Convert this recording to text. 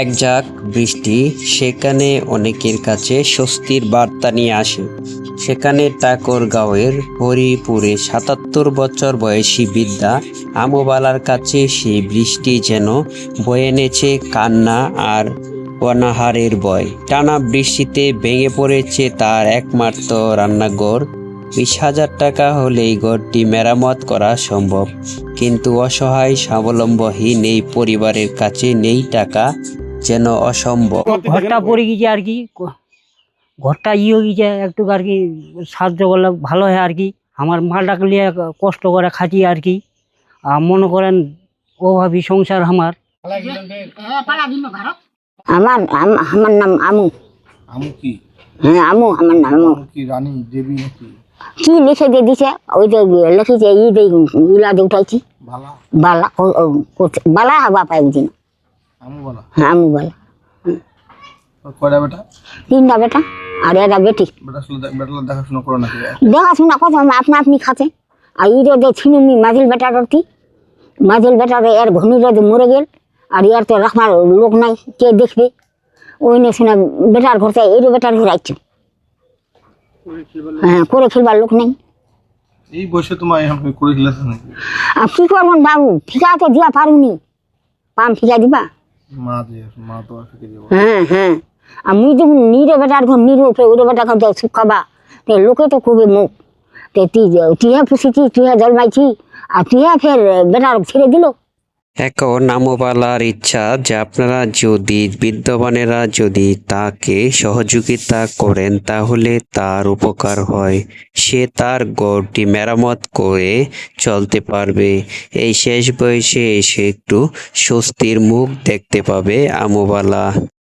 এক ঝাঁক বৃষ্টি সেখানে অনেকের কাছে স্বস্তির বার্তা নিয়ে আসে। সেখানে ঠাকুরগাঁওয়ের হরিপুরে ৭৭ বছর বয়সী বৃদ্ধা আমুবালার কাছে সেই বৃষ্টি যেন বয়ে এনেছে কান্না আর অনাহারের ভয়। টানা বৃষ্টিতে ভেঙে পড়েছে তার একমাত্র রান্নাঘর। ২০,০০০ টাকা হলেই ঘরটি মেরামত করা সম্ভব, কিন্তু অসহায় স্বাবলম্বহীন এই পরিবারের কাছে নেই টাকা, যেন অসম্ভব। ঘরটা পড়ে গেছে আর কি, ঘরটা হয়ে গেছে একটু আর কি, সাহায্য করলে ভালো হয় আর কি। আমার মালটাকে নিয়ে কষ্ট করে খাটি আর কি। মনে করেন অভাবী সংসার আমার। আমার আমার নাম আমু। আমু কি? হ্যাঁ আমু, আমার নাম আমু। আমু কি রানী দেবী নাকি? কি লিখে দিয়ে দিছে ওই যে লিখেছে ইলা দিয়ে উঠাইছি বালা? বালা বালা হবা পাই বুঝি না। আমু বালা? হ্যাঁ আমু বালা। ওর কয়টা বেটা? 3টা বেটা আর একটা বেটি। বেটা দেখাশোনা করো নাকি? দেখাশোনা কথা আপনা আপনি খাতে। আর ইরে যে ছিনুমি মাঝিল বেটাটি, মাঝিল বেটারে এর ঘনিরে যে মরে গেল, আর ইয়ার তো রাখবার লোক নাই, কে দেখবে? ওই নিয়ে শুনে বেটার ঘরতে এই বেটার ঘরে আসছে। হ্যাঁ, করে খেলবার লোক নেই। এই বয়সে তোমার এখন করে খেলেছে নাকি? আর কি করবেন বাবু, ফিকা তো দিয়া পারুনি। পাম ফিকা দিবা? মা তো আর ফিকে দেবো। হ্যাঁ হ্যাঁ। আর মুই যখন নিরে বেটার ঘর নিরে উঠে ওরে বেটা খাতে শুকাবা, তো লোকে তো খুবই মুখ। তো টিহা পুষেছি, টিহা জন্মাইছি, আর টিহা ফের বেটার ছেড়ে দিল। এখন আমুবালার ইচ্ছা যে আপনারা যদি বিদ্যমানেরা যদি তাকে সহযোগিতা করেন তাহলে তার উপকার হয়, সে তার ঘরটি মেরামত করে চলতে পারবে। এই শেষ বয়সে এসে একটু স্বস্তির মুখ দেখতে পাবে আমুবালা।